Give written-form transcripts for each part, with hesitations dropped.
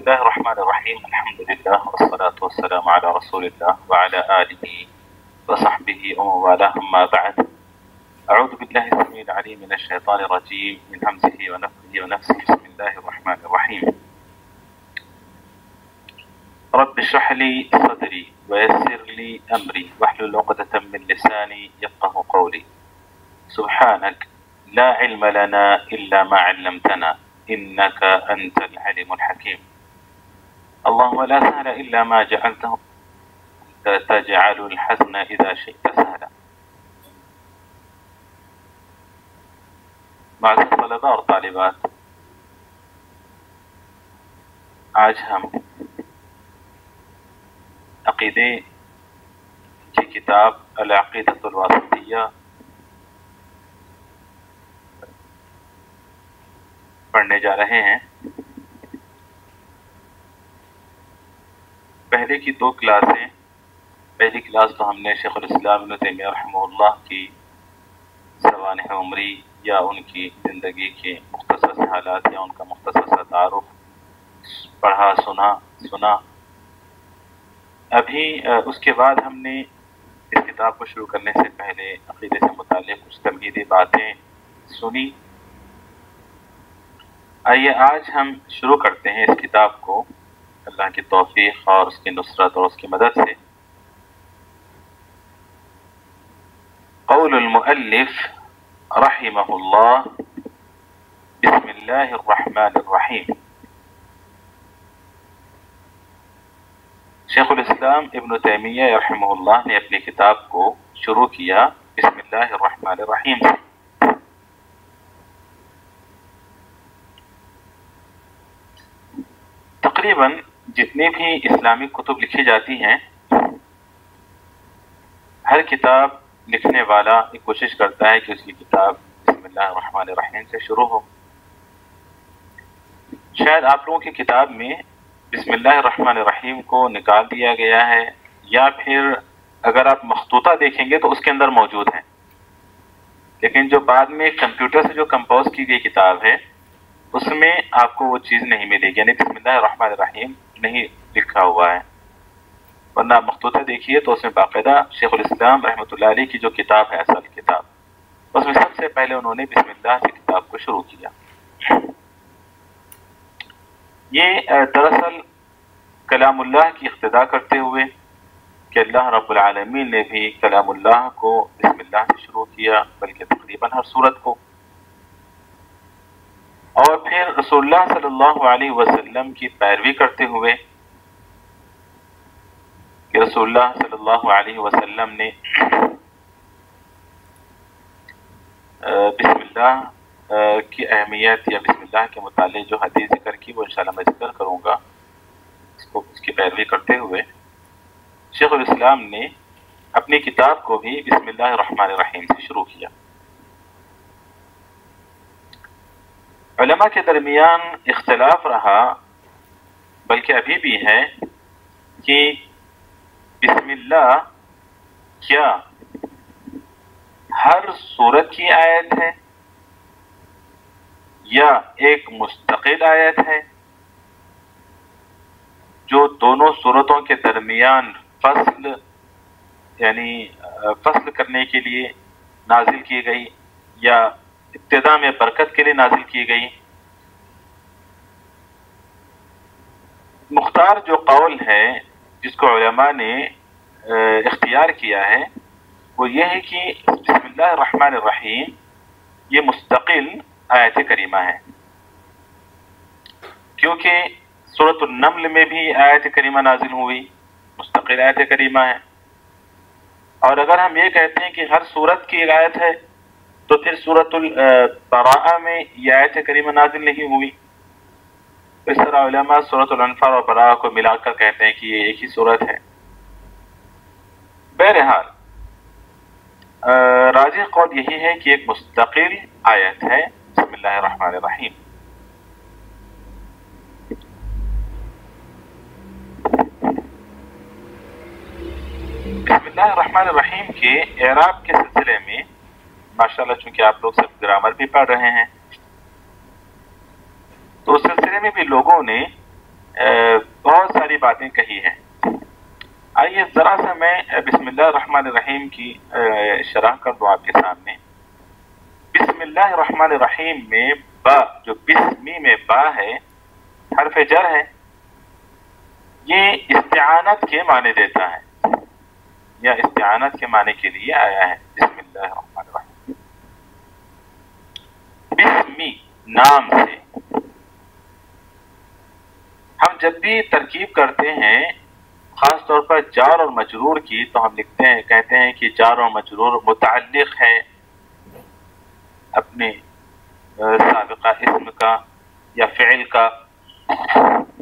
الله الرحمن الرحيم. الحمد لله والصلاة والسلام على رسول الله وعلى آله وصحبه ومن والاه، أما بعد. أعوذ بالله السميع العليم من الشيطان الرجيم من همزه ونفخه ونفسه. بسم الله الرحمن الرحيم. رب اشرح لي صدري ويسر لي أمري واحلل عقدة من لساني يفقه قولي. سبحانك لا علم لنا إلا ما علمتنا إنك أنت العليم الحكيم. اللهم لا سهل إلا ما جعلته تجعل الحزن إذا شئت سهلا. معزز طلباء اور طالبات، آج ہم عقیدے کی کتاب العقیدۃ الواسطیہ پڑھنے جا رہے ہیں۔ پہلے کی دو کلاسیں، پہلی کلاس تو ہم نے شیخ الاسلام ابن تیمیہ رحمہ اللہ کی سوانح عمری یا ان کی زندگی کے مختصر سے حالات یا ان کا مختصر سا تعارف پڑھا سنا۔ ابھی اس کے بعد ہم نے اس کتاب کو شروع کرنے سے پہلے عقیدے سے متعلق کچھ تمہیدی باتیں سنی۔ آئیے آج ہم شروع کرتے ہیں اس کتاب کو اللہ کی توفیق اور اس کی نصرت اور اس کی مدد سے۔ قول المؤلف رحمہ اللہ، بسم اللہ الرحمن الرحیم۔ شیخ الاسلام ابن تیمیہ رحمہ اللہ نے اپنی کتاب کو شروع کیا بسم اللہ الرحمن الرحیم سے۔ تقریباً جتنی بھی اسلامک کتب لکھی جاتی ہیں، ہر کتاب لکھنے والا یہ کوشش کرتا ہے کہ اس کی کتاب بسم اللہ الرحمن الرحیم سے شروع ہو۔ شاید آپ لوگوں کی کتاب میں بسم اللہ الرحمن الرحیم کو نکال دیا گیا ہے، یا پھر اگر آپ مخطوطہ دیکھیں گے تو اس کے اندر موجود ہیں، لیکن جو بعد میں کمپیوٹر سے جو کمپوز کی گئی کتاب ہے اس میں آپ کو وہ چیز نہیں ملے گی، یعنی بسم اللہ الرحمن الرحیم نہیں لکھا ہوا ہے۔ ورنہ آپ مخطوطہ دیکھیے تو اس میں باقاعدہ شیخ الاسلام رحمۃ اللہ علیہ کی جو کتاب ہے، اصل کتاب، اس میں سب سے پہلے انہوں نے بسم اللہ سے کتاب کو شروع کیا۔ یہ دراصل کلام اللہ کی اقتداء کرتے ہوئے کہ اللہ رب العالمین نے بھی کلام اللہ کو بسم اللہ سے شروع کیا، بلکہ تقریباً ہر سورت کو، اور پھر رسول اللہ صلی اللہ علیہ وسلم کی پیروی کرتے ہوئے کہ رسول اللہ صلی اللہ علیہ وسلم نے بسم اللہ کی اہمیت یا بسم اللہ کے متعلق جو حدیث ذکر کی وہ انشاءاللہ میں ذکر کروں گا، اس کی پیروی کرتے ہوئے شیخ الاسلام نے اپنی کتاب کو بھی بسم اللہ الرحمن الرحیم سے شروع کیا۔ علماء کے درمیان اختلاف رہا، بلکہ ابھی بھی ہے، کہ بسم اللہ کیا ہر سورت کی آیت ہے یا ایک مستقل آیت ہے جو دونوں سورتوں کے درمیان فصل کرنے کے لیے نازل کی گئی یا ابتدا میں برکت کے لیے نازل کی گئی۔ مختار جو قول ہے جس کو علماء نے اختیار کیا ہے وہ یہ ہے کہ بسم اللہ الرحمن الرحیم یہ مستقل آیت کریمہ ہے، کیونکہ سورۃ النمل میں بھی آیت کریمہ نازل ہوئی، مستقل آیت کریمہ ہے۔ اور اگر ہم یہ کہتے ہیں کہ ہر سورت کی ایک آیت ہے تو پھر سورۃ البراءہ میں یہ آیت کریمہ نازل نہیں ہوئی۔ اس طرح علماء سورۃ الانفال اور براءہ کو ملا کر کہتے ہیں کہ یہ ایک ہی سورت ہے۔ بہرحال راجح قول یہی ہے کہ ایک مستقل آیت ہے بسم اللہ الرحمن الرحیم۔ بسم اللہ الرحمن الرحیم کے اعراب کے سلسلے میں ماشاءاللہ چونکہ آپ لوگ سب گرامر بھی پڑھ رہے ہیں تو اس سلسلے میں بھی لوگوں نے بہت ساری باتیں کہی ہیں. آئیے ذرا سا میں بسم اللہ الرحمن الرحیم کی شرح کر دوں آپ کے سامنے. بسم اللہ الرحمن الرحیم میں با، جو بسمی میں با ہے، حرف جر ہے. یہ استعانت کے معنی دیتا ہے، یا استعانت کے معنی کے لیے آیا ہے. بسم اللہ الرحمن الرحیم، بسمی نام سے. ہم جب بھی ترکیب کرتے ہیں خاص طور پر جار اور مجرور کی، تو ہم لکھتے ہیں، کہتے ہیں کہ جار اور مجرور متعلق ہے اپنے سابقہ اسم کا یا فعل کا،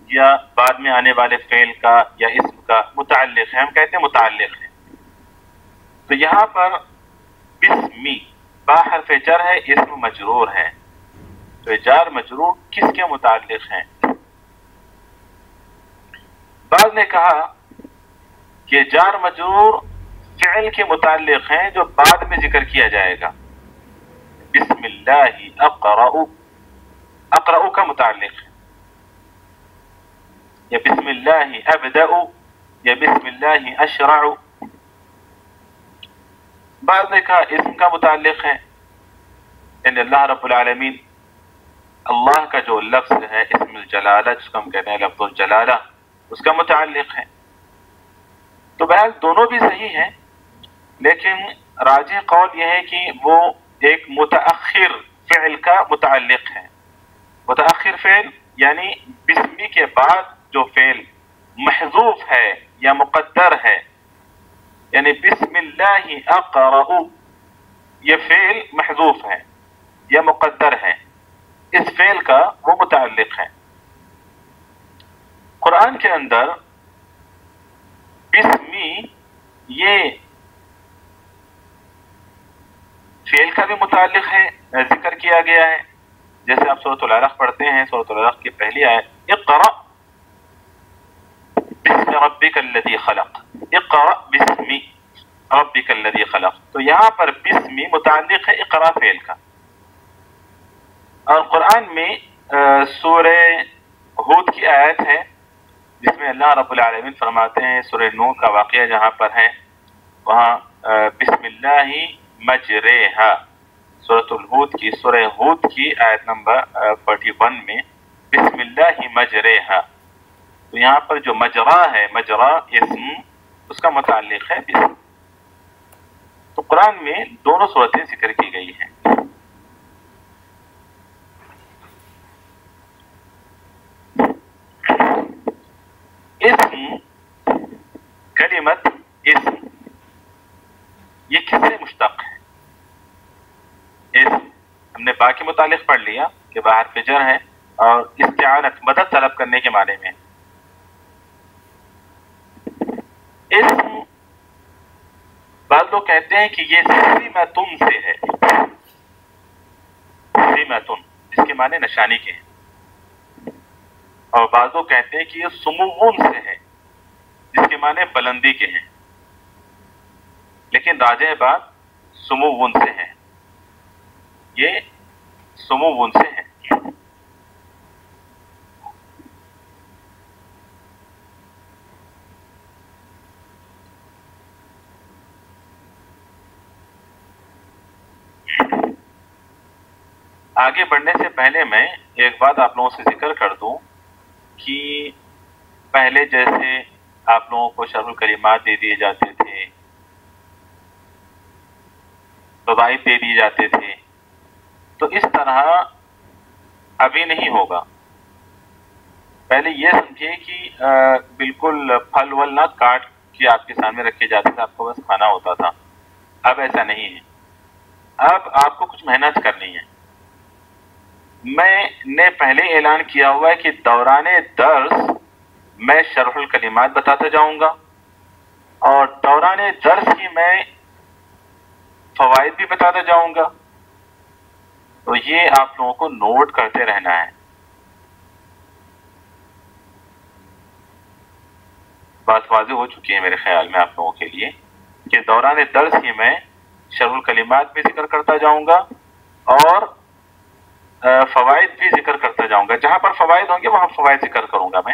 یا بعد میں آنے والے فعل کا یا اسم کا. متعلق ہے، ہم کہتے ہیں متعلق ہے. تو یہاں پر بسمی با حرف جر ہے، اسم مجرور ہے. تو جار مجرور کس کے متعلق ہیں؟ بعض نے کہا کہ جار مجرور فعل کے متعلق ہیں جو بعد میں ذکر کیا جائے گا. بسم اللہ اقرأ، اقرأ کا متعلق ہے، یا بسم اللہ ابدأ، یا بسم اللہ اشرع. بعض نے کہا اسم کا متعلق ہے، یعنی اللہ رب العالمین، اللہ کا جو لفظ ہے اسم الجلالہ جس کو ہم کہتے ہیں لفظ الجلالہ، اس کا متعلق ہے. تو بہرحال دونوں بھی صحیح ہیں، لیکن راجح قول یہ ہے کہ وہ ایک متأخر فعل کا متعلق ہے. متأخر فعل یعنی بسمی کے بعد جو فعل محذوف ہے یا مقدر ہے، یعنی بسم اللہ اقرأ، یہ فعل محذوف ہے یا مقدر ہے، اس فعل کا وہ متعلق ہے. قرآن کے اندر بسمی یہ فعل کا بھی متعلق ہے، ذکر کیا گیا ہے. جیسے آپ سورۃ العلق پڑھتے ہیں، سورۃ العلق کی پہلی آیت اقرأ بسم ربک الذی خلق، اقرأ بسم ربک الذی خلق. تو یہاں پر بسمی متعلق ہے اقرأ فعل کا. اور قرآن میں سورہ ہود کی آیت ہے جس میں اللہ رب العالمین فرماتے ہیں، سورہ نوح کا واقعہ جہاں پر ہے، وہاں بسم اللہ مجریہا، سورۃ الہود کی، سورہ ہود کی آیت نمبر 41 میں بسم اللہ مجریہا. تو یہاں پر جو مجرا ہے، مجرا اسم، اس کا متعلق ہے بسم. تو قرآن میں دونوں صورتیں ذکر کی گئی ہیں. اسم، کلمت اسم، یہ کس سے مشتق ہے؟ اسم ہم نے با کے متعلق پڑھ لیا کہ با حرف جر ہے اور استعانت مدد طلب کرنے کے معنی میں. اسم بعض لوگ کہتے ہیں کہ یہ سمتن سے ہے، سمتن جس کے معنی نشانی کے ہیں، اور بعض لوگ کہتے ہیں کہ یہ سمون سے ہے جس کے معنی بلندی کے ہیں. لیکن راجح بات سمون سے ہے، یہ سمون سے ہے. آگے بڑھنے سے پہلے میں ایک بات آپ لوگوں سے ذکر کر دوں کہ پہلے جیسے آپ لوگوں کو شرح الکلمات دے دیے جاتے تھے، فوائد دے دیے جاتے تھے، تو اس طرح ابھی نہیں ہوگا. پہلے یہ سمجھیے کہ بالکل پھل ول نہ کاٹ کے آپ کے سامنے رکھے جاتے تھے، آپ کو بس کھانا ہوتا تھا. اب ایسا نہیں ہے، اب آپ کو کچھ محنت کرنی ہے. میں نے پہلے اعلان کیا ہوا ہے کہ دوران درس میں شرح الکلمات بتاتا جاؤں گا، اور دوران درس کی میں فوائد بھی بتاتا جاؤں گا. تو یہ آپ لوگوں کو نوٹ کرتے رہنا ہے. بات واضح ہو چکی ہے میرے خیال میں آپ لوگوں کے لیے کہ دوران درس کی میں شرح الکلمات بھی ذکر کرتا جاؤں گا اور فوائد بھی ذکر کرتا جاؤں گا. جہاں پر فوائد ہوں گے وہاں فوائد ذکر کروں گا میں،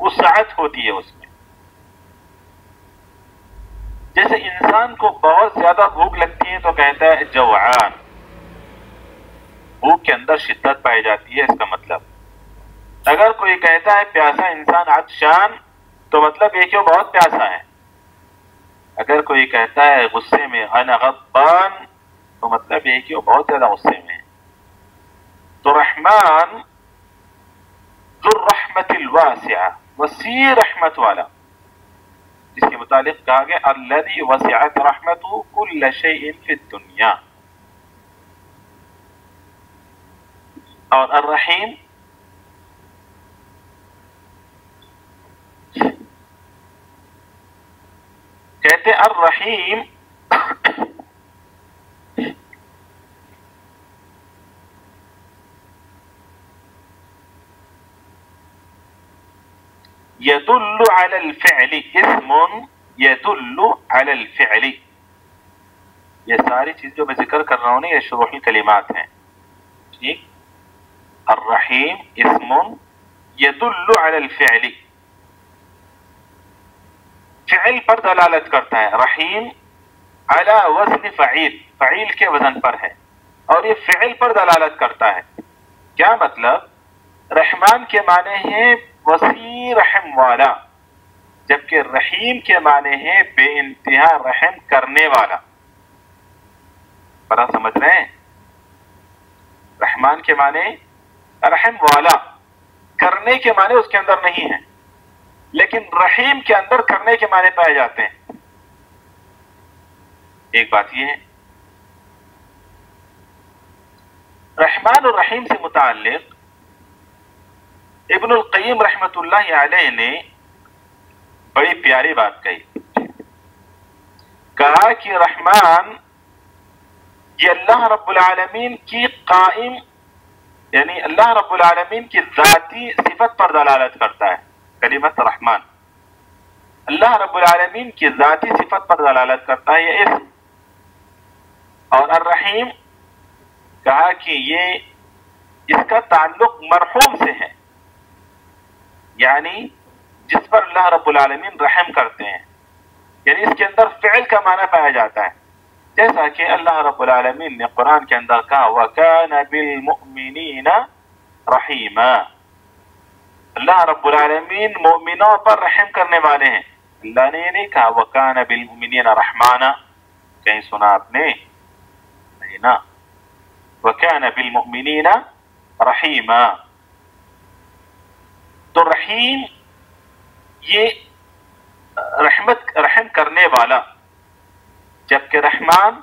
وسعت ہوتی ہے اس میں. جیسے انسان کو بہت زیادہ بھوک لگتی ہے تو کہتا ہے جوعان، بھوک کے اندر شدت پائی جاتی ہے. اس کا مطلب اگر کوئی کہتا ہے پیاسا انسان عطشان تو مطلب یہ کہ وہ بہت پیاسا ہے. اگر کوئی کہتا ہے غصے میں انا غضبان تو مطلب یہ کہ وہ بہت زیادہ غصے میں ہے. تو رحمان ذو الرحمت الواسعہ، وسیع رحمت والا، اس کے متعلق کہا گیا الذی وسعت رحمتہ کل شیء فی الدنیا. اور الرحیم کہتے الرحیم يدل على الفعل، اسم يدل على الفعل. یہ ساری چیز جو میں ذکر کر رہا ہوں نا یہ شروحی کلمات ہیں. ٹھیک. الرحیم اسم يدل على الفعل، فعل پر دلالت کرتا ہے. رحیم على وزن فعیل، فعیل کے وزن پر ہے اور یہ فعل پر دلالت کرتا ہے. کیا مطلب؟ رحمان کے معنی ہیں وسیع رحم والا، جبکہ رحیم کے معنی ہے بے انتہا رحم کرنے والا. بڑا سمجھ رہے ہیں؟ رحمان کے معنی رحم والا، کرنے کے معنی اس کے اندر نہیں ہے، لیکن رحیم کے اندر کرنے کے معنی پائے جاتے ہیں. ایک بات یہ ہے رحمان اور رحیم سے متعلق ابن القیم رحمت اللہ علیہ نے بڑی پیاری بات کہی. کہا کہ رحمان یہ اللہ رب العالمین کی قائم، یعنی اللہ رب العالمین کی ذاتی صفت پر دلالت کرتا ہے. کلمت رحمان اللہ رب العالمین کی ذاتی صفت پر دلالت کرتا ہے یہ اسم. اور الرحیم کہا کہ یہ اس کا تعلق مرحوم سے ہے، یعنی جس پر اللہ رب العالمین رحم کرتے ہیں، یعنی اس کے اندر فعل کا معنی پایا جاتا ہے. جیسا کہ اللہ رب العالمین نے قرآن کے اندر کہا وَكَانَ بِالْمُؤْمِنِينَ رَحِيمًا، اللہ رب العالمین مومنوں پر رحم کرنے والے ہیں. اللہ نے یہ نہیں کہا وَكَانَ بِالْمُؤْمِنِينَ رَحْمَانًا، کہیں سنا آپ نے؟ نہیں نا. وَكَانَ بِالْمُؤْمِنِينَ رَحِيمًا. تو رحیم یہ رحم کرنے والا، جبکہ رحمان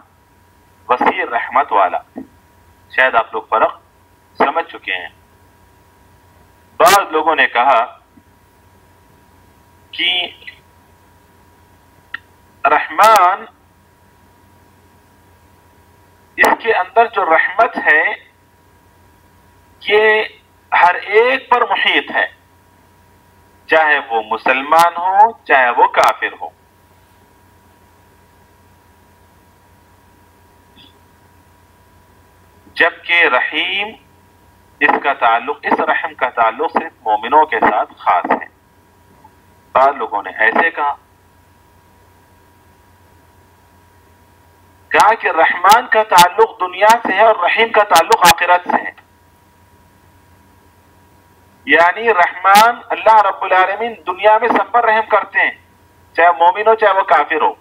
وسیع رحمت والا. شاید آپ لوگ فرق سمجھ چکے ہیں. بعض لوگوں نے کہا کہ رحمان اس کے اندر جو رحمت ہے یہ ہر ایک پر محیط ہے، چاہے وہ مسلمان ہو چاہے وہ کافر ہو. جبکہ رحیم اس کا تعلق، اس رحم کا تعلق صرف مومنوں کے ساتھ خاص ہے. بعض لوگوں نے ایسے کہا کہ رحمان کا تعلق دنیا سے ہے اور رحیم کا تعلق آخرت سے ہے. یعنی رحمان اللہ رب العالمین دنیا میں سب پر رحم کرتے ہیں، چاہے مومن ہو چاہے وہ کافر ہو.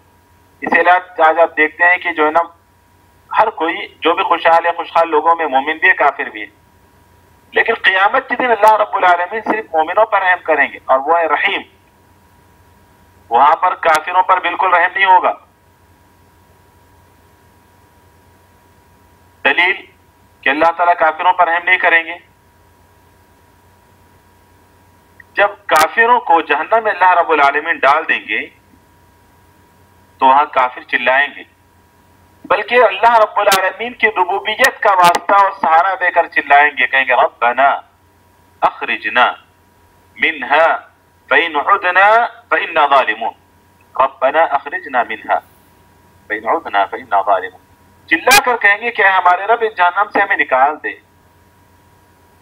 اسی لیے آج آپ دیکھتے ہیں کہ جو ہے نا ہر کوئی جو بھی خوشحال ہے، خوشحال لوگوں میں مومن بھی ہے کافر بھی ہے. لیکن قیامت کے دن اللہ رب العالمین صرف مومنوں پر رحم کریں گے اور وہ ہے رحیم. وہاں پر کافروں پر بالکل رحم نہیں ہوگا. دلیل کہ اللہ تعالیٰ کافروں پر رحم نہیں کریں گے. جب کافروں کو جہنم میں اللہ رب العالمین ڈال دیں گے تو وہاں کافر چلائیں گے، بلکہ اللہ رب العالمین کی ربوبیت کا واسطہ اور سہارا دے کر چلائیں گے، کہیں گے ربنا اخرجنا منها فإن عدنا فإنا ظالمون، ربنا اخرجنا منها فإن عدنا فإنا ظالمون. چلا کر کہیں گے کہ ہمارے رب اس جہنم سے ہمیں نکال دے.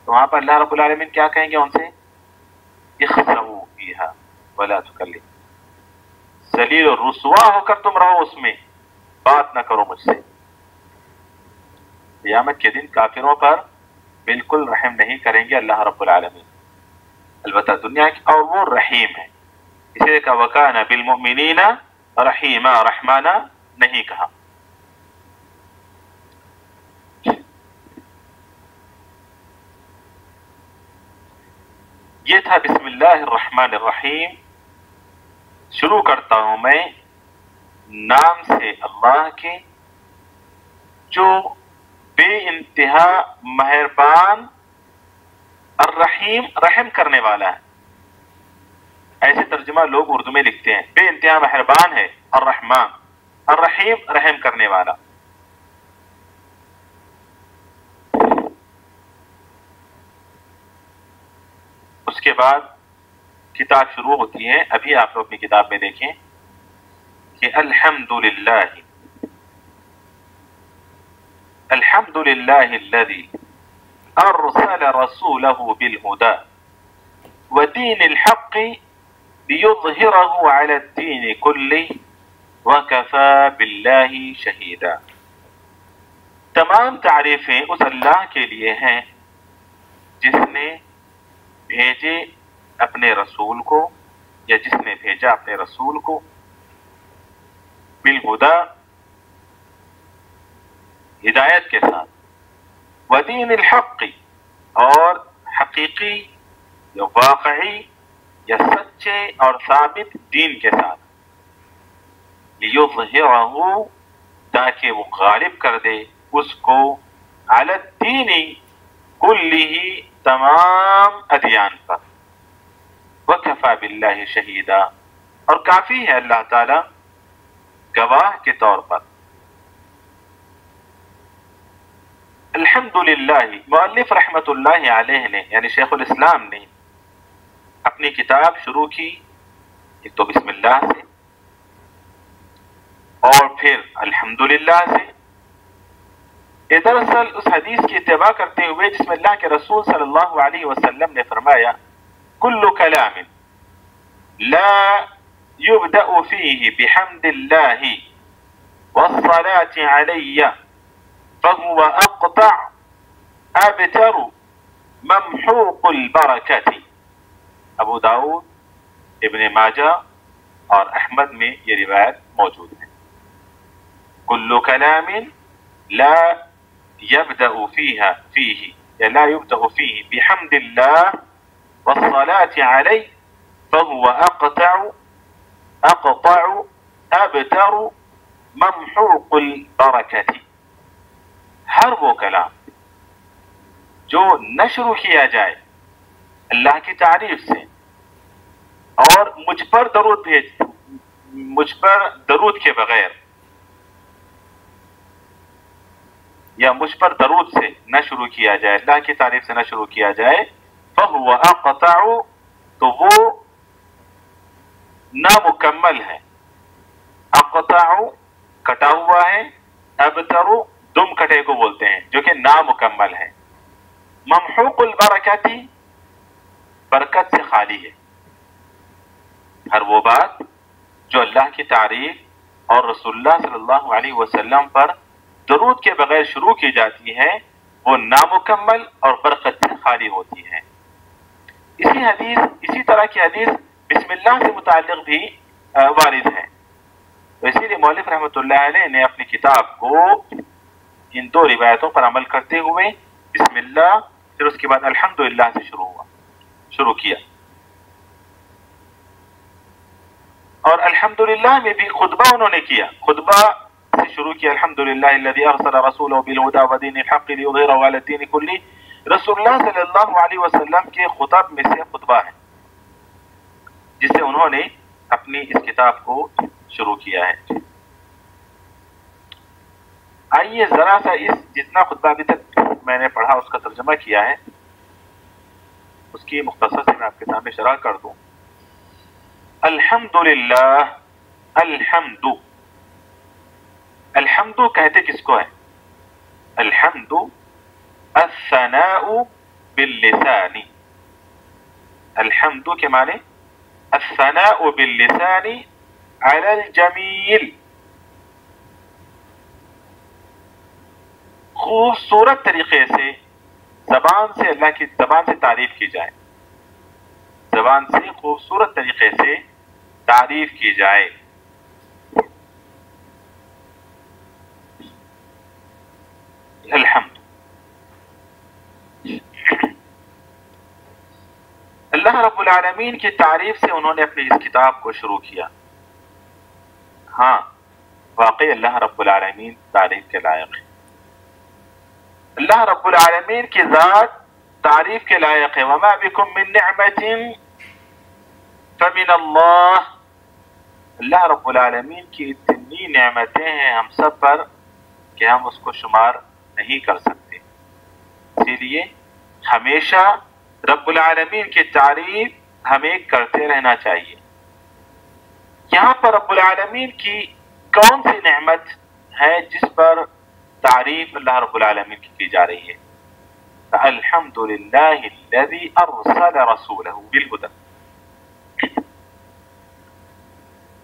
تو وہاں پر اللہ رب العالمین کیا کہیں گے ان سے؟ اخسئوا فيها ولا تكلم، ذلیل و رسوا ہو کر تم رہو اس میں، بات نہ کرو مجھ سے۔ قیامت کے دن کافروں پر بالکل رحم نہیں کریں گے اللہ رب العالمین، البتہ دنیا کی، اور وہ رحیم ہے، اس لیے کہ وَكَانَ بِالْمُؤْمِنِينَ رحیما، رحمانہ نہیں کہا۔ یہ تھا بسم اللہ الرحمن الرحیم۔ شروع کرتا ہوں میں نام سے اللہ کے جو بے انتہا مہربان، الرحیم رحم کرنے والا ہے، ایسے ترجمہ لوگ اردو میں لکھتے ہیں، بے انتہا مہربان ہے الرحمن، الرحیم رحم کرنے والا۔ اس کے بعد کتاب شروع ہوتی ہے، ابھی آپ لوگ اپنی کتاب میں دیکھیں کہ الحمدللہ، الحمدللہ الذی ارسل رسولہ بالہدی ودین الحق لیظہرہ علی الدین کلہ وکفی باللہ شہیدا۔ تمام تعریفیں اس اللہ کے لیے ہیں جس نے بھیجے اپنے رسول کو، یا جس نے بھیجا اپنے رسول کو بالہدا، ہدایت کے ساتھ، ودین الحق اور حقیقی یا واقعی یا سچے اور ثابت دین کے ساتھ، لیظہرہ تاکہ وہ غالب کر دے اس کو، علی الدین کلہ تمام ادیان پر، وکفی باللہ شہیدا اور کافی ہے اللہ تعالی گواہ کے طور پر۔ الحمدللہ، مؤلف رحمت اللہ علیہ نے یعنی شیخ الاسلام نے اپنی کتاب شروع کی ایک تو بسم اللہ سے اور پھر الحمدللہ سے۔ دراصل اس حدیث کی اتباع کرتے ہوئے جس میں اللہ کے رسول صلی اللہ علیہ وسلم نے فرمایا کل کلام لا يبدأ فيه بحمد الله والصلاة علي فهو أقطع أبتر ممحوق البركة۔ ابو داؤد، ابن ماجہ اور احمد میں یہ روایت موجود ہے۔ کل کلام لا يبدأ فيه یا لا يبدأ فيه بحمد الله والصلاة عليه فهو أقطع أبتر ممحوق البركة۔ ہر وہ کلام جو نہ شروع کیا جائے اللہ کی تعریف سے اور مجھ پر درود کے بغیر یا مجھ پر درود سے نہ شروع کیا جائے، اللہ کی تعریف سے نہ شروع کیا جائے، فَهُوَ أَقْطَعُ تو وہ نامکمل ہے، اقطع کٹا ہوا ہے، ابتر دم کٹے کو بولتے ہیں جو کہ نامکمل ہے، ممحوق البرکاتی برکت سے خالی ہے۔ ہر وہ بات جو اللہ کی تعریف اور رسول اللہ صلی اللہ علیہ وسلم پر درود کے بغیر شروع کی جاتی ہے وہ نامکمل اور برکت سے خالی ہوتی ہے۔ اسی طرح کی حدیث بسم اللہ سے متعلق بھی وارد ہے، تو اسی لیے مؤلف رحمۃ اللہ علیہ نے اپنی کتاب کو ان دو روایتوں پر عمل کرتے ہوئے بسم اللہ پھر اس کے بعد الحمدللہ سے شروع کیا، اور الحمدللہ میں بھی خطبہ انہوں نے کیا، خطبہ سے شروع کیا الحمدللہ الذی ارسل رسولہ بالہدی ودین الحق لیظہرہ علی الدین کلہ۔ رسول اللہ صلی اللہ علیہ وسلم کے خطب میں سے خطبہ ہے جس سے انہوں نے اپنی اس کتاب کو شروع کیا ہے۔ آئیے ذرا سا اس جتنا خطبہ ابھی تک میں نے پڑھا اس کا ترجمہ کیا ہے، اس کی مختصر سے میں آپ کے سامنے شرح کر دوں۔ الحمدللہ، الحمد کہتے کس کو ہے؟ الحمد الثناء باللسان، الحمد کے معنی الثناء باللسان على الجمیل، خوبصورت طریقے سے زبان سے اللہ کی زبان سے تعریف کی جائے، زبان سے خوبصورت طریقے سے تعریف کی جائے۔ الحمد، اللہ رب العالمین کی تعریف سے انہوں نے اپنی اس کتاب کو شروع کیا۔ ہاں واقعی اللہ رب العالمین تعریف کے لائق ہے، اللہ رب العالمین کی ذات تعریف کے لائق ہے۔ وما بکم من نعمت فمن اللہ، اللہ رب العالمین کی اتنی نعمتیں ہیں ہم سب پر کہ ہم اس کو شمار نہیں کر سکتے، اسی لیے ہمیشہ رب العالمین کی تعریف ہمیں کرتے رہنا چاہیے۔ یہاں پر رب العالمین کی کون سی نعمت ہے جس پر تعریف اللہ رب العالمین کی جا رہی ہے؟ الحمد للہ الذی ارسل رسولہ بالہدی،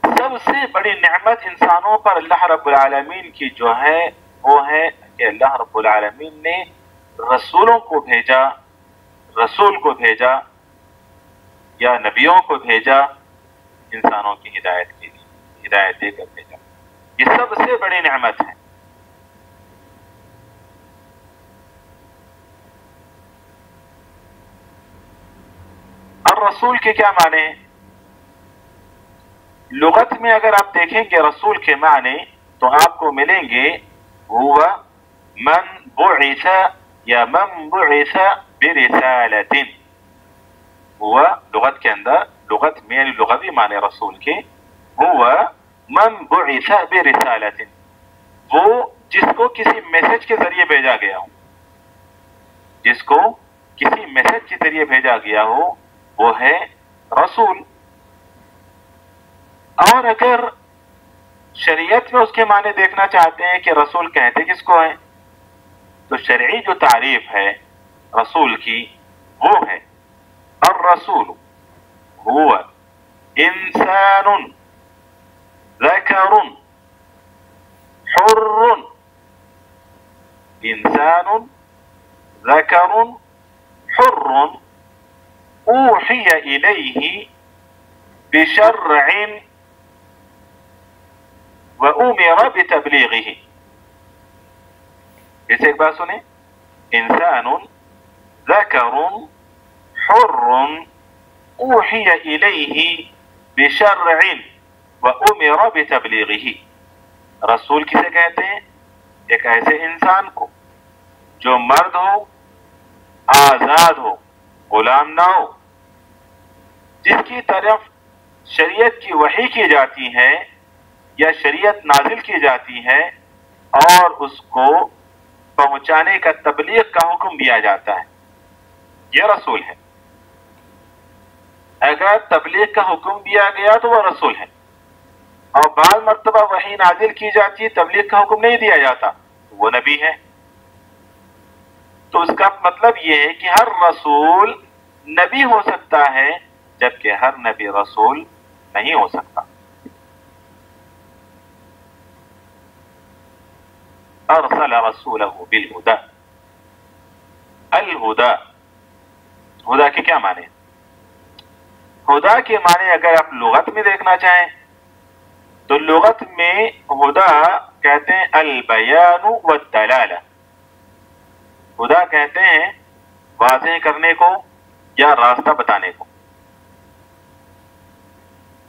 سب سے بڑی نعمت انسانوں پر اللہ رب العالمین کی جو ہے وہ ہے کہ اللہ رب العالمین نے رسولوں کو بھیجا، رسول کو بھیجا یا نبیوں کو بھیجا انسانوں کی ہدایت کے لیے، ہدایت دے کر بھیجا، یہ سب سے بڑی نعمت ہے۔ اور رسول کے کیا معنی ہیں؟ لغت میں اگر آپ دیکھیں گے رسول کے معنی تو آپ کو ملیں گے ہوا من بعث یا من بعث برسالت، ہوا لغت کے اندر، لغت میں یعنی لغوی معنی رسول کے ہوا من بعث برسالت، وہ جس کو کسی میسج کے ذریعے بھیجا گیا ہو، جس کو کسی میسج کے ذریعے بھیجا گیا ہو وہ ہے رسول۔ اور اگر شریعت میں اس کے معنی دیکھنا چاہتے ہیں کہ رسول کہتے کس کو ہے، تو شرعی جو تعریف ہے رسول کی وہ ہے الرسول هو انسان ذکر حر، انسان ذکر حر اوحی الیہ بشرع وَأُمِرَ بِتَبْلِيغِهِ، اسے ایک بات سنیں، انسان ذکر حر اوحی الیہ بشرع وَأُمِرَ بِتَبْلِيغِهِ، رسول کسے کہتے ہیں؟ ایک ایسے انسان کو جو مرد ہو، آزاد ہو، غلام نہ ہو، جس کی طرف شریعت کی وحی کی جاتی ہے یا شریعت نازل کی جاتی ہے اور اس کو پہنچانے کا، تبلیغ کا حکم دیا جاتا ہے، یہ رسول ہے۔ اگر تبلیغ کا حکم دیا گیا تو وہ رسول ہے، اور بعض مرتبہ وحی نازل کی جاتی ہے تبلیغ کا حکم نہیں دیا جاتا تو وہ نبی ہے۔ تو اس کا مطلب یہ ہے کہ ہر رسول نبی ہو سکتا ہے جبکہ ہر نبی رسول نہیں ہو سکتا۔ ارسل رسولہ بالہدی، الہدی، ہدا کے کیا معنی؟ ہدا کے معنی اگر آپ لغت میں دیکھنا چاہیں تو لغت میں ہدا کہتے ہیں البیان والدلالہ، ہدا کہتے ہیں واضح کرنے کو یا راستہ بتانے کو،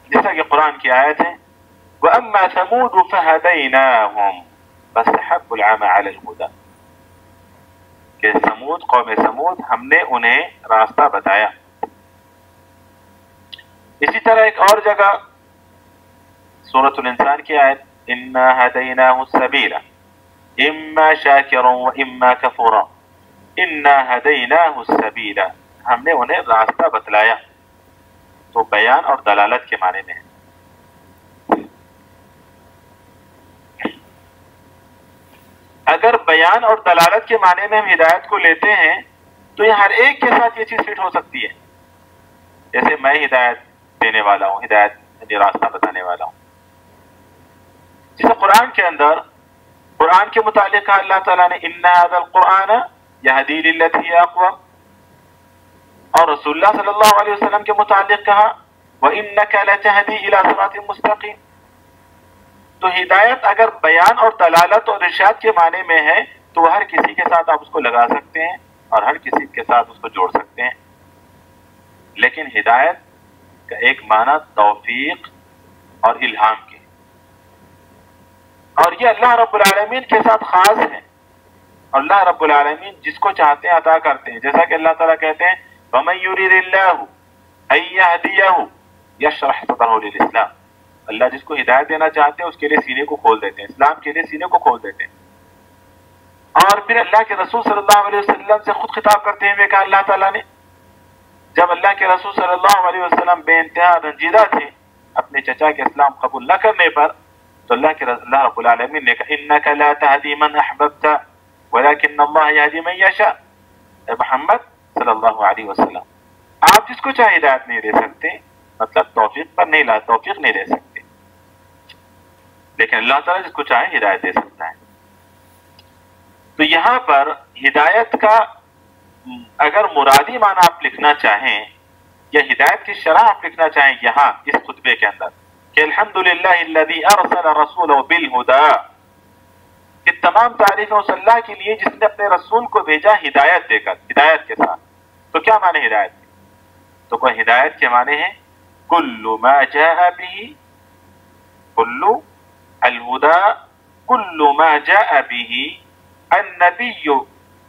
جیسا کہ قرآن کی آیت ہے وَأَمَّا ثَمُودُ فَهَدَيْنَاهُمْ فَاسْتَحَبُّوا الْعَمَى عَلَى الْهُدَى، کہ سمود، قوم سمود، ہم نے انہیں راستہ بتایا۔ اسی طرح ایک اور جگہ سورۃ الانسان کی آیت إِنَّا هَدَيْنَاهُ السَّبِيلَ إِمَّا شَاكِرًا وَإِمَّا كَفُورًا إِنَّا هَدَيْنَاهُ السَّبِيلَ، ہم نے انہیں راستہ بتلایا، تو بیان اور دلالت کے معنی میں ہے۔ اگر بیان اور دلالت کے معنی میں ہم ہدایت کو لیتے ہیں تو یہ ہر ایک کے ساتھ یہ چیز فٹ ہو سکتی ہے۔ جیسے میں ہدایت دینے والا ہوں، ہدایت یعنی راستہ بتانے والا ہوں. جیسے قرآن کے اندر قرآن کے متعلق کہا اللہ تعالیٰ نے ان ھذا القرآن یہدی للتی ہی اقوم، اور رسول اللہ صلی اللہ علیہ وسلم کے متعلق کہا وَإِنَّكَ لَتَهْدِي إِلَى صِرَاطٍ مُسْتَقِيمٍ. تو ہدایت اگر بیان اور دلالت اور ارشاد کے معنی میں ہے تو وہ ہر کسی کے ساتھ آپ اس کو لگا سکتے ہیں اور ہر کسی کے ساتھ اس کو جوڑ سکتے ہیں. لیکن ہدایت کا ایک معنی توفیق اور الہام کے، اور یہ اللہ رب العالمین کے ساتھ خاص ہے. اللہ رب العالمین جس کو چاہتے ہیں عطا کرتے ہیں، جیسا کہ اللہ تعالیٰ کہتے ہیں وَمَن يُرِدِ اللَّهُ أَن يَهْدِيَهُ يَشْرَحْ صَدْرَهُ لِلْإِسْلَامِ. اللہ جس کو ہدایت دینا چاہتے ہیں اس کے لیے سینے کو کھول دیتے ہیں، اسلام کے لیے سینے کو کھول دیتے ہیں. اور پھر اللہ کے رسول صلی اللہ علیہ وسلم سے خود خطاب کرتے ہوئے کہا اللہ تعالیٰ نے، جب اللہ کے رسول صلی اللہ علیہ وسلم بے انتہا رنجیدہ تھے اپنے چچا کے اسلام قبول نہ کرنے پر، تو اللہ رب العالمین نے کہا اِنَّكَ لَا تَهْدِي مَنْ أَحْبَبْتَ وَلَكِنَّ اللَّهَ يَهْدِي مَن يَشَاءُ. اے محمد صلی اللہ علیہ وسلم، آپ جس کو چاہے ہدایت نہیں دے سکتے، مطلب توفیق نہیں دے سکتے، لیکن اللہ تعالیٰ جس کو چاہے ہدایت دے سکتا ہے. تو یہاں پر ہدایت کا اگر مرادی معنی آپ لکھنا چاہیں یا ہدایت کی شرح آپ لکھنا چاہیں یہاں اس خطبے کے اندر کہ الحمدللہ الذی ارسل رسولہ بالہدی، کہ تمام تعریفیں اس اللہ کے لیے جس نے اپنے رسول کو بھیجا ہدایت دے کر، ہدایت کے ساتھ. تو کیا معنی ہدایت کے؟ تو کوئی ہدایت کے معنی ہے کل ما جاء به، کل الہدی کل ما جاء به النبی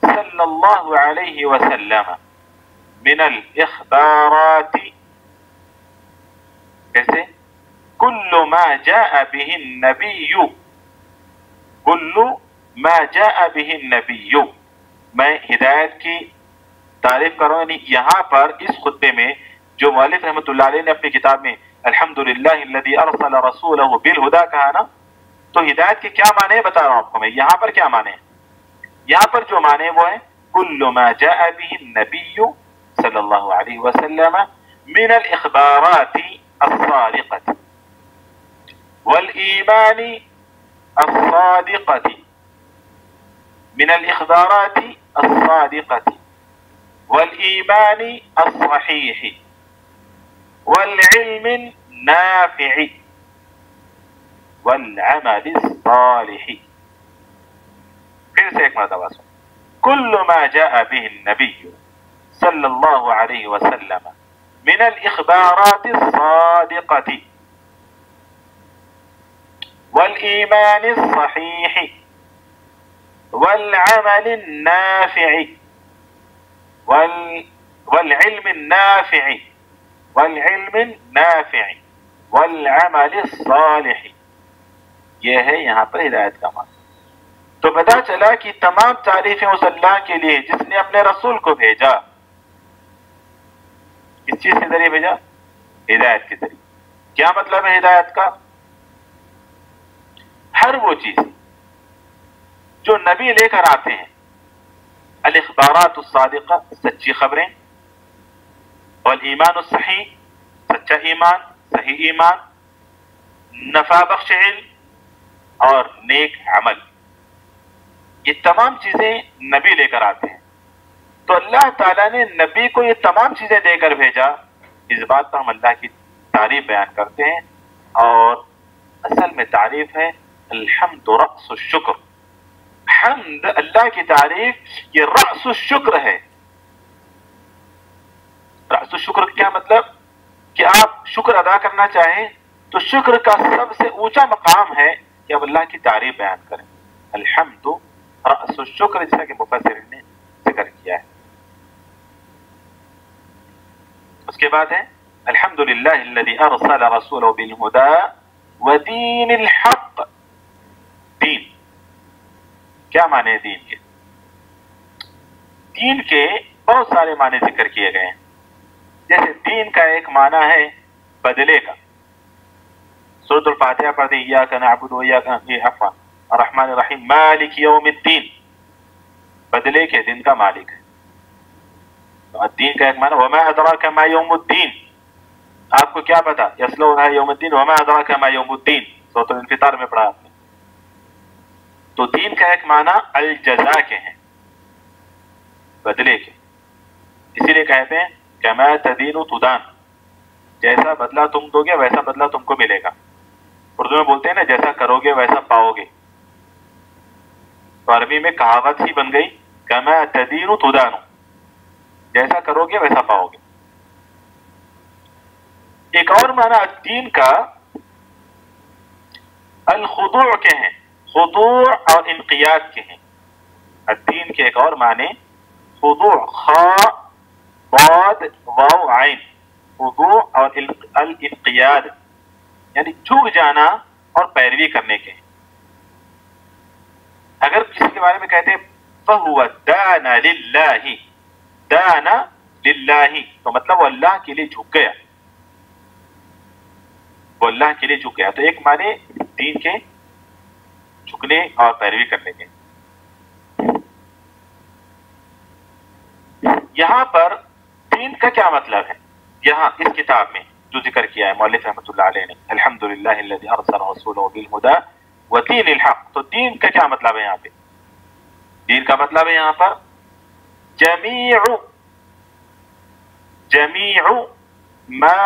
صلی اللہ علیہ وسلم من الاخبارات. کیسے؟ کل ما جاء به النبی، کل ما جاء به النبی. میں ہدایت کی تعریف کر رہا ہوں، یعنی یہاں پر اس خطبے میں جو مؤلف رحمۃ اللہ علیہ نے اپنی کتاب میں الحمدللہ الذی ارسل رسولہ بالہدی کہا نا، تو ہدایت کے کیا معنی بتا رہا ہوں آپ کو میں. یہاں پر کیا معنی ہے؟ یہاں پر جو معنی وہ ہے کل ما جاء به النبی صلی اللہ علیہ وسلم من الاخبارات الصادقة والایمان الصادقة، من الاخبارات الصادقة والایمان الصحیح والعلم النافع والعمل الصالح. پھر سے ایک مرتبہ سن، کل ما جاء به النبی صلی اللہ علیہ وسلم من الاخبارات الصادقة والایمان الصحیح والعمل النافع والعلم النافع والعمل الصالح. یہ ہے یہاں پر ہدایت کا معنی. تو پتہ چلا کہ تمام تعریفیں اس اللہ کے لیے جس نے اپنے رسول کو بھیجا. کس چیز کے ذریعے بھیجا؟ ہدایت کے ذریعے. کیا مطلب ہے ہدایت کا؟ ہر وہ چیز جو نبی لے کر آتے ہیں، الاخبارات الصادقہ، سچی خبریں، والایمان الصحیح، سچا ایمان، صحیح ایمان، نفع بخش علم اور نیک عمل، یہ تمام چیزیں نبی لے کر آتے ہیں. تو اللہ تعالیٰ نے نبی کو یہ تمام چیزیں دے کر بھیجا. اس بات پر ہم اللہ کی تعریف بیان کرتے ہیں، اور اصل میں تعریف ہے الحمد رأس الشکر. حمد، اللہ کی تعریف، یہ رأس الشکر ہے. رأس الشکر کا کیا مطلب؟ کہ آپ شکر ادا کرنا چاہیں تو شکر کا سب سے اونچا مقام ہے کہ آپ اللہ کی تعریف بیان کریں. الحمد رأس الشکر، جیسا کہ مفسرین نے ذکر کیا ہے. اس کے بعد ہے الحمدللہ الذی ارسل رسولہ بالہدی ودین الحق. دین کیا معنی ہے؟ دین کے بہت سارے معنی ذکر کیے گئے ہیں. جیسے دین کا ایک معنی ہے بدلے کا. سورۃ الفاتحہ پڑھتے ایاک نعبد و ایاک نستعین الرحمن الرحیم مالک یوم الدین، بدلے کے دن کا مالک ہے. دین کا ایک معنی وما ادراک ما یوم الدین، آپ کو کیا پتا؟ یصلونہا یوم الدین وما ادراک ما یوم الدین، سورۃ الانفطار میں پڑھا آپ نے. تو دین کا ایک معنی الجزا کے ہیں، بدلے کے. اسی لیے کہتے ہیں کما تدین تدان، جیسا بدلہ تم دو گے ویسا بدلہ تم کو ملے گا. اردو میں بولتے ہیں نا جیسا کرو گے ویسا پاؤ گے، تو عربی میں کہاوت ہی بن گئی کما تدین تدان، جیسا کرو گے ویسا پاؤ گے. ایک اور معنی دین کا الخضوع کے ہیں، خضوع اور انقیاد کے ہیں. الدین کے ایک اور معنی خضوع، خاء ضاد واو عین، خضوع اور الانقیاد یعنی جھک جانا اور پیروی کرنے کے ہیں. اگر کسی کے بارے میں کہتے ہیں فَهُوَ دَانَ لِلَّهِ، دَانَ لِلَّهِ تو مطلب وہ اللہ کے لیے جھک گیا، وہ اللہ کے لیے جھک گیا. تو ایک معنی دین کے جھکنے اور پیروی کرنے کے. یہاں پر دین کا کیا مطلب ہے؟ یہاں اس کتاب میں جو ذکر کیا ہے مؤلف رحمۃ اللہ علیہ نے، الحمدللہ الذی ارسل رسولہ بالہدی ودین الحق. تو دین کا کیا مطلب ہے یہاں پہ؟ دین کا مطلب ہے یہاں پر جمیع ما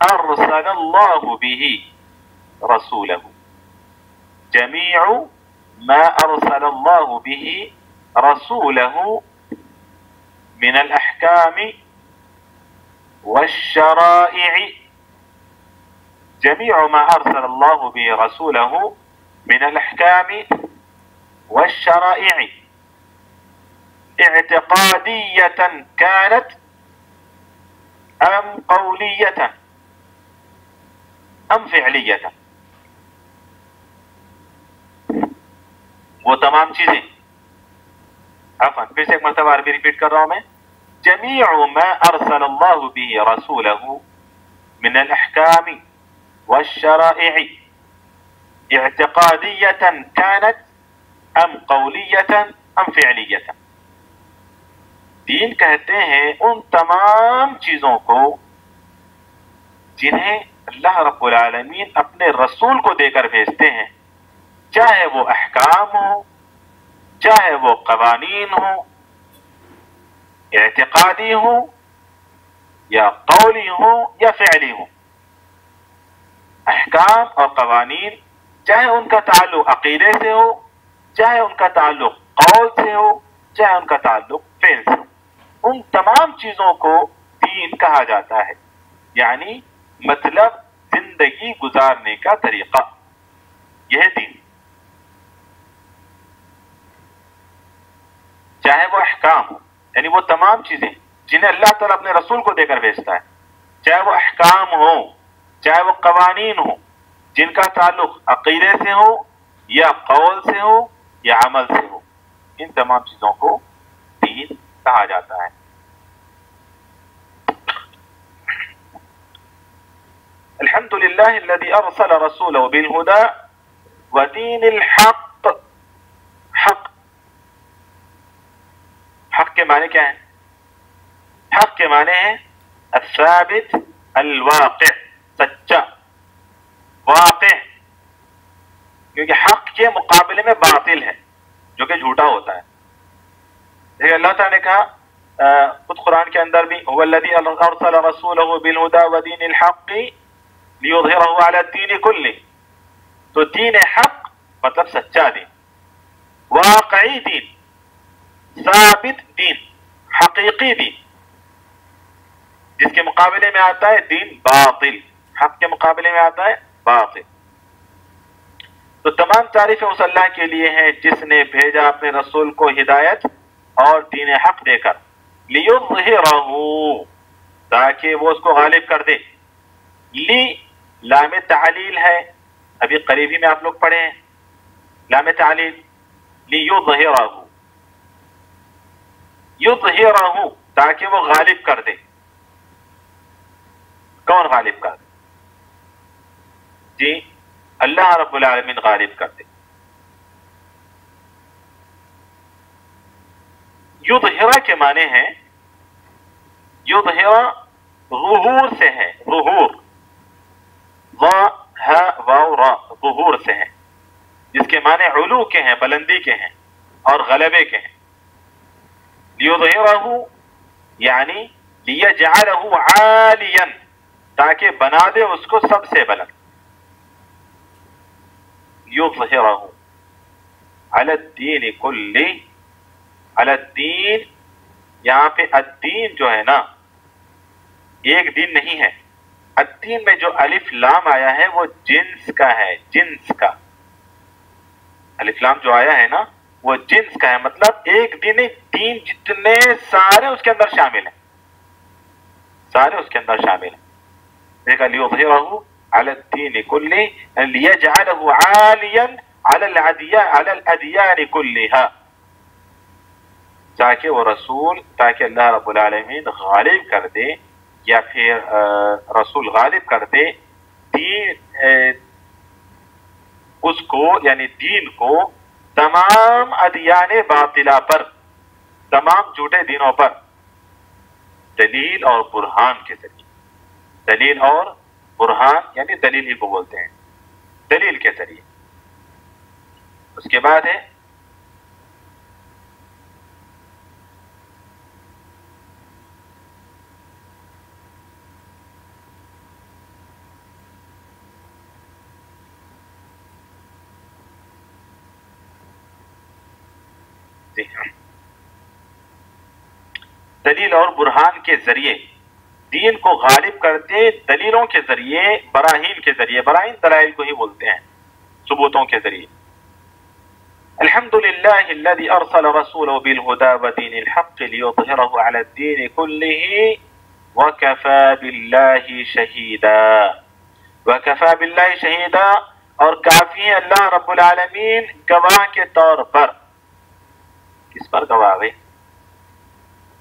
ارسل اللہ به رسولہ، جمیع ما ارسل اللہ به رسولہ من الاحکام والشرائع، جميع ما أرسل الله به رسوله من الأحكام والشرائع اعتقادية كانت أم قولية أم فعلية. وہ تمام چیزیں، عفوا پھر سے ایک مرتبہ عربی ریپیٹ کر رہا ہوں میں، جميع ما أرسل الله به رسوله من الأحكام والشرائع اعتقادية كانت ام قولیة ام فعلیة. دین کہتے ہیں ان تمام چیزوں کو جنہیں اللہ رب العالمین اپنے رسول کو دے کر بھیجتے ہیں، چاہے وہ احکام ہو، چاہے وہ قوانین ہو، اعتقادی ہو یا قولی ہو یا فعلی ہو. احکام اور قوانین چاہے ان کا تعلق عقیدے سے ہو، چاہے ان کا تعلق قول سے ہو، چاہے ان کا تعلق فعل سے ہو، ان تمام چیزوں کو دین کہا جاتا ہے. یعنی مطلب زندگی گزارنے کا طریقہ، یہ ہے دین. چاہے وہ احکام ہو، یعنی وہ تمام چیزیں جنہیں اللہ تعالیٰ اپنے رسول کو دے کر بھیجتا ہے، چاہے وہ احکام ہو، چاہے وہ قوانین ہو جن کا تعلق عقیدے سے ہو یا قول سے ہو یا عمل سے ہو، ان تمام چیزوں کو دین کہا جاتا ہے. الحمدللہ الذی ارسل رسولہ بالہدی ودین الحق. حق، حق کے معنی کیا ہیں؟ حق کے معنی ہیں الثابت الواقع، سچا، واقع. کیونکہ حق کے مقابلے میں باطل ہے جو کہ جھوٹا ہوتا ہے. دیکھیں اللہ تعالیٰ نے کہا خود قرآن کے اندر بھی هو الذی ارسل رسولہ بالہدی ودین الحق لیظہرہ علی الدین کلہ. تو دین حق مطلب سچا دین، واقعی دین، ثابت دین، حقیقی دین، جس کے مقابلے میں آتا ہے دین باطل، حق کے مقابلے میں آتا ہے باطل. تو تمام تعریفیں اس اللہ کے لیے ہیں جس نے بھیجا اپنے رسول کو ہدایت اور دین حق دے کر، لیظہرہ، تاکہ وہ اس کو غالب کر دے. لی لام تعلیل ہے، ابھی قریب ہی میں آپ لوگ پڑھے ہیں لام تعلیل. لیظہرہ، یظہرہ تاکہ وہ غالب کر دے. کون غالب کر دے؟ جی اللہ رب العالمین غالب کر دے. یظہرہ کے معنی ہیں، یظہرہ ظہور سے ہے، ظہور، ظہور سے ہے، جس کے معنی علو کے ہیں، بلندی کے ہیں اور غلبے کے ہیں۔ لیظہرہ یعنی لیجعلہ عالیا، تاکہ بنا دے اس کو سب سے بلند۔ یظہرہ علی الدین کلی، علی الدین، یہاں پہ الدین جو ہے نا ایک دین نہیں ہے، الدین میں جو الف لام آیا ہے وہ جنس کا ہے، جنس کا الف لام جو آیا ہے نا وہ جنس کا ہے، مطلب ایک دین، دین جتنے سارے اس کے اندر شامل ہیں، سارے اس کے اندر شامل ہیں۔ دیکھا لیظہرہ علی الدین کلی لیجعلہ عالیا علی الادیان کلھا، تاکہ وہ رسول، تاکہ اللہ رب العالمین غالب کر دے، یا پھر رسول غالب کر دے دین، اس کو یعنی دین کو تمام ادیان باطلہ پر، تمام جھوٹے دینوں پر، دلیل اور برہان کے ذریعے۔ دلیل اور برہان یعنی دلیل ہی کو بولتے ہیں، دلیل کے ذریعے۔ اس کے بعد ہے دلیل اور برہان کے ذریعے دین کو غالب کرتے، دلیلوں کے ذریعے، براہین کے ذریعے، براہین دلائل کو ہی بولتے ہیں، ثبوتوں کے ذریعے۔ الحمدللہ الذی ارسل رسولہ بالہدی ودین الحق لیظہرہ علی الدین کلہ وکفی باللہ شہیدا، وکفی باللہ شہیدا، اور کافی ہے اللہ رب العالمین گواہ کے طور پر۔ کس پر گواہ ہے؟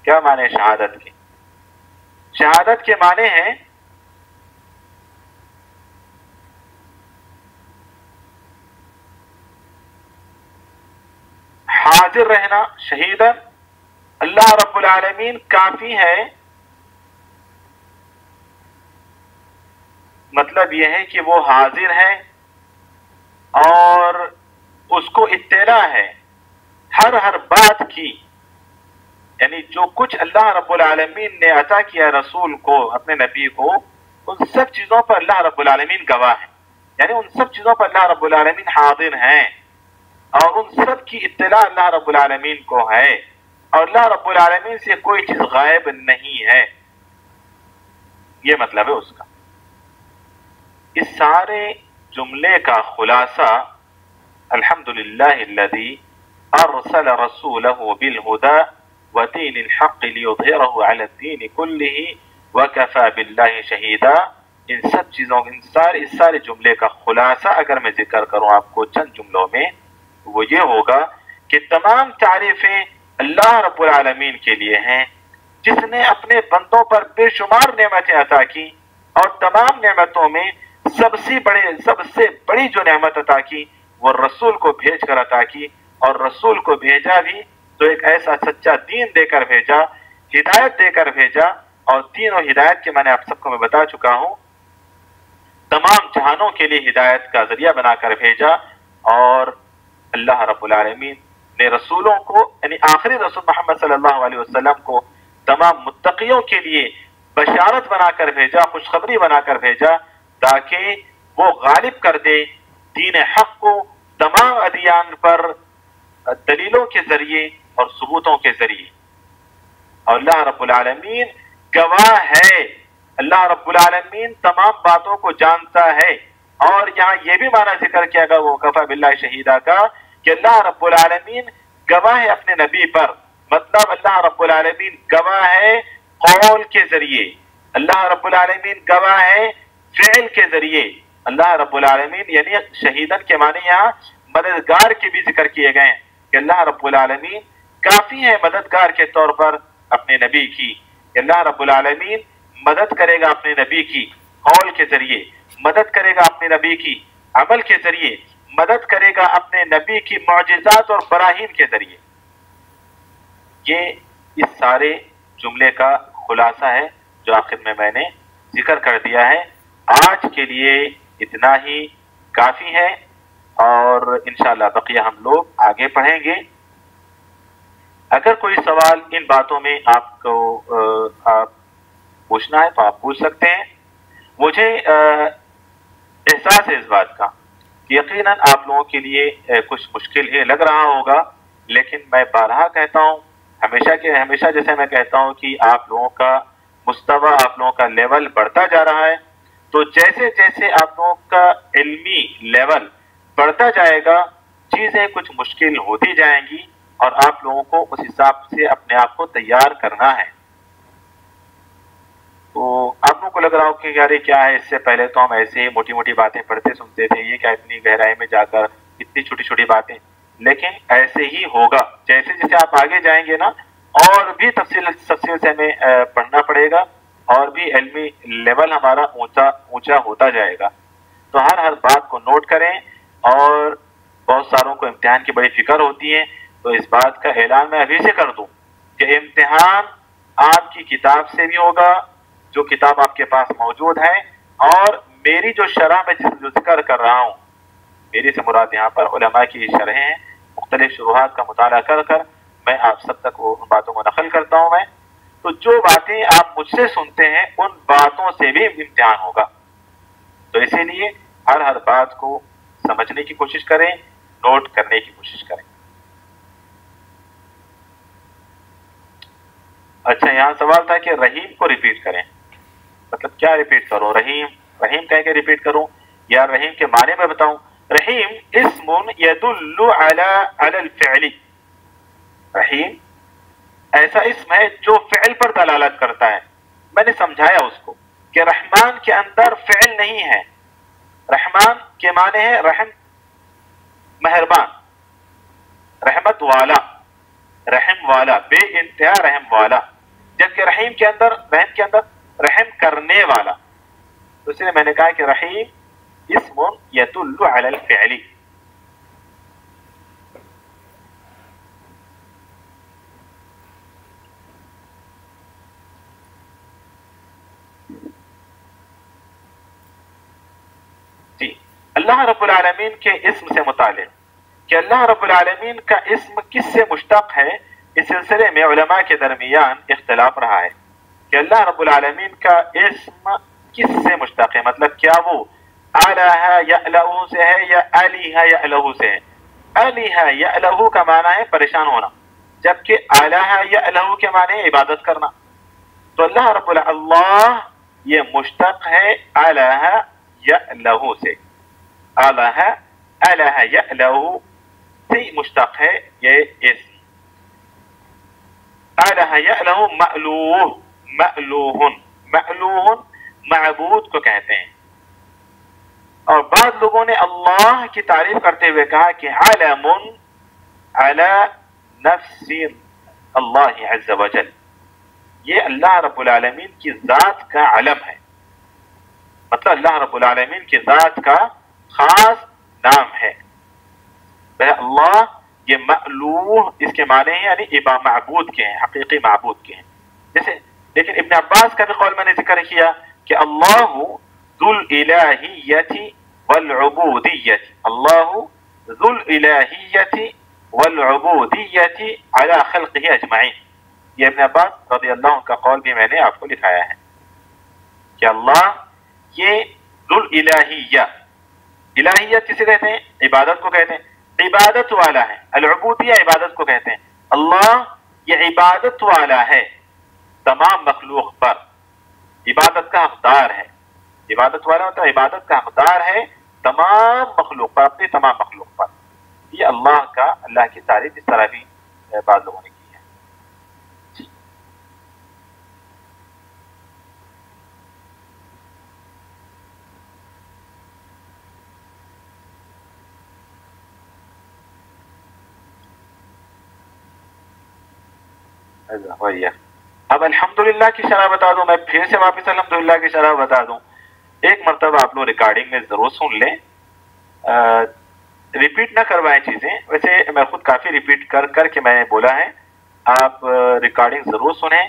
کیا معنی شہادت کے؟ شہادت کے معنی ہیں حاضر رہنا، شہیدن، اللہ رب العالمین کافی ہے، مطلب یہ ہے کہ وہ حاضر ہے اور اس کو اطلاع ہے ہر بات کی، یعنی جو کچھ اللہ رب العالمین نے عطا کیا رسول کو، اپنے نبی کو، ان سب چیزوں پر اللہ رب العالمین گواہ ہے، یعنی ان سب چیزوں پر اللہ رب العالمین حاضر ہیں، اور ان سب کی اطلاع اللہ رب العالمین کو ہے، اور اللہ رب العالمین سے کوئی چیز غائب نہیں ہے، یہ مطلب ہے اس کا۔ اس سارے جملے کا خلاصہ الحمدللہ الذی ارسل رسولہ بالہدی ودین الحق لیظہرہ علی الدین کلہ وکفی باللہ شہیدا، ان سب چیزوں، اس سارے جملے کا خلاصہ اگر میں ذکر کروں آپ کو چند جملوں میں، وہ یہ ہوگا کہ تمام تعریفیں اللہ رب العالمین کے لیے ہیں، جس نے اپنے بندوں پر بے شمار نعمتیں عطا کی، اور تمام نعمتوں میں سب سے بڑی جو نعمت عطا کی وہ رسول کو بھیج کر عطا کی، اور رسول کو بھیجا بھی تو ایک ایسا سچا دین دے کر بھیجا، ہدایت دے کر بھیجا، اور دین و ہدایت کے معنی آپ سب کو میں بتا چکا ہوں، تمام جہانوں کے لیے ہدایت کا ذریعہ بنا کر بھیجا، اور اللہ رب العالمین نے رسولوں کو، یعنی آخری رسول محمد صلی اللہ علیہ وسلم کو تمام متقیوں کے لیے بشارت بنا کر بھیجا، خوشخبری بنا کر بھیجا، تاکہ وہ غالب کر دے دین حق کو تمام ادیان پر دلیلوں کے ذریعے اور ثبوتوں کے ذریعے۔ اور اللہ رب العالمین گواہ ہے، اللہ رب العالمین تمام باتوں کو جانتا ہے، اور یہاں یہ بھی معنی ذکر کیا گیا وہ کفا باللہ شہیدہ کا، کہ اللہ رب العالمین گواہ ہے اپنے نبی پر، مطلب اللہ رب العالمین گواہ ہے قول کے ذریعے، اللہ رب العالمین گواہ ہے فعل کے ذریعے، اللہ رب العالمین یعنی شہیدن کے معنی یہاں مددگار کے بھی ذکر کیے گئے ہیں، کہ اللہ رب العالمین کافی ہے مددگار کے طور پر اپنے نبی کی، کہ اللہ رب العالمین مدد کرے گا اپنے نبی کی قول کے ذریعے، مدد کرے گا اپنے نبی کی عمل کے ذریعے، مدد کرے گا اپنے نبی کی معجزات اور براہین کے ذریعے۔ یہ اس سارے جملے کا خلاصہ ہے جو آخر میں نے ذکر کر دیا ہے، آج کے لیے اتنا ہی کافی ہے، اور انشاءاللہ بقیہ ہم لوگ آگے پڑھیں گے۔ اگر کوئی سوال ان باتوں میں آپ کو آپ پوچھنا ہے تو آپ پوچھ سکتے ہیں۔ مجھے احساس ہے اس بات کا کہ یقیناً آپ لوگوں کے لیے کچھ مشکل ہی لگ رہا ہوگا، لیکن میں بارہا کہتا ہوں، ہمیشہ جیسے میں کہتا ہوں کہ آپ لوگوں کا مستوی، آپ لوگوں کا لیول بڑھتا جا رہا ہے، تو جیسے جیسے آپ لوگوں کا علمی لیول بڑھتا جائے گا، چیزیں کچھ مشکل ہوتی جائیں گی، اور آپ لوگوں کو اس حساب سے اپنے آپ کو تیار کرنا ہے۔ تو آپ لوگوں کو لگ رہا ہو کہ یار کیا ہے، اس سے پہلے تو ہم ایسے ہی موٹی موٹی باتیں پڑھتے سنتے تھے، یہ کیا اتنی گہرائی میں جا کر اتنی چھوٹی چھوٹی باتیں، لیکن ایسے ہی ہوگا۔ جیسے جیسے آپ آگے جائیں گے نا، اور بھی تفصیل سے ہمیں پڑھنا پڑے گا، اور بھی علمی لیول ہمارا اونچا ہوتا جائے گا۔ تو ہر بات کو نوٹ کریں، اور بہت ساروں کو امتحان کی بڑی فکر ہوتی ہے، تو اس بات کا اعلان میں ابھی سے کر دوں کہ امتحان آپ کی کتاب سے بھی ہوگا، جو کتاب آپ کے پاس موجود ہے، اور میری جو شرح میں جو ذکر کر رہا ہوں، میری سے مراد یہاں پر علماء کی شرحیں ہیں، مختلف شروحات کا مطالعہ کر کر میں آپ سب تک ان باتوں کو نقل کرتا ہوں میں۔ تو جو باتیں آپ مجھ سے سنتے ہیں، ان باتوں سے بھی امتحان ہوگا، تو اسی لیے ہر بات کو سمجھنے کی کوشش کریں، نوٹ کرنے کی کوشش کریں۔ اچھا، یہاں سوال تھا کہ رحیم کو ریپیٹ کریں، مطلب کیا ریپیٹ کروں؟ رحیم کہہ کے ریپیٹ کروں، یا رحیم کے معنی میں بتاؤں؟ رحیم اسم يدل على الفعل، رحیم ایسا اسم ہے جو فعل پر دلالت کرتا ہے۔ میں نے سمجھایا اس کو کہ رحمان کے اندر فعل نہیں ہے، رحمان کے معنی ہے رحم، مہربان، رحمت والا، رحم والا، بے انتہا رحم والا، جبکہ رحم کے اندر رحم کرنے والا۔ تو اس لیے میں نے کہا کہ رحیم اسم يدل على الفعل۔ جی، اللہ رب العالمین کے اسم سے متعلق کہ اللہ رب العالمین کا اسم کس سے مشتق ہے، اس سلسلے میں علماء کے درمیان اختلاف رہا ہے کہ اللہ رب العالمین کا اسم کس سے مشتق ہے، مطلب کیا وہ الہ یألہ سے ہے یا الہ یألہ سے ہے۔ الہ یألہ کا معنی ہے پریشان ہونا، جبکہ الہ یألہ کے معنی ہے عبادت کرنا۔ تو اللہ رب اللہ یہ مشتق ہے الہ یألہ سے، الہ یألہ سے مشتق ہے یہ اسم۔ الہ یألہ مألوہ، مألوہ معبود کو کہتے ہیں۔ اور بعض لوگوں نے اللہ کی تعریف کرتے ہوئے کہا کہ علم علی نفس اللہ عز وجل، یہ اللہ رب العالمین کی ذات کا علم ہے، مطلب اللہ رب العالمین کی ذات کا خاص نام ہے۔ اللہ یہ مألوہ اس کے معنی ہیں یعنی معبود کے ہیں، حقیقی معبود کے ہیں۔ جیسے لیکن ابن عباس کا بھی قول میں نے ذکر کیا کہ اللہ ذو الالہیت والعبودیت، اللہ ذو الالہیت والعبودیت علی خلقہ اجمعین۔ یہ ابن عباس رضی اللہ عنہ کا قول بھی میں نے آپ کو لکھایا ہے کہ اللہ یہ ذو الالہیہ، الہیت کسے کہتے ہیں؟ عبادت کو کہتے ہیں، عبادت والا ہے۔ العبودیہ عبادت کو کہتے ہیں۔ اللہ یہ عبادت والا ہے تمام مخلوق پر، عبادت کا حقدار ہے۔ عبادت والا ہوتا ہے عبادت کا حقدار ہے تمام مخلوق پر، اپنی تمام مخلوق پر۔ یہ اللہ کی تعریف اس طرح بھی بعض لوگوں نے کی ہے۔ اب الحمدللہ کی شرح بتا دوں، میں پھر سے واپس الحمدللہ کی شرح بتا دوں۔ ایک مرتبہ آپ لوگ ریکارڈنگ میں ضرور سن لیں، ریپیٹ نہ کروائیں چیزیں، ویسے میں خود کافی ریپیٹ کر کے میں نے بولا ہے، آپ ریکارڈنگ ضرور سنیں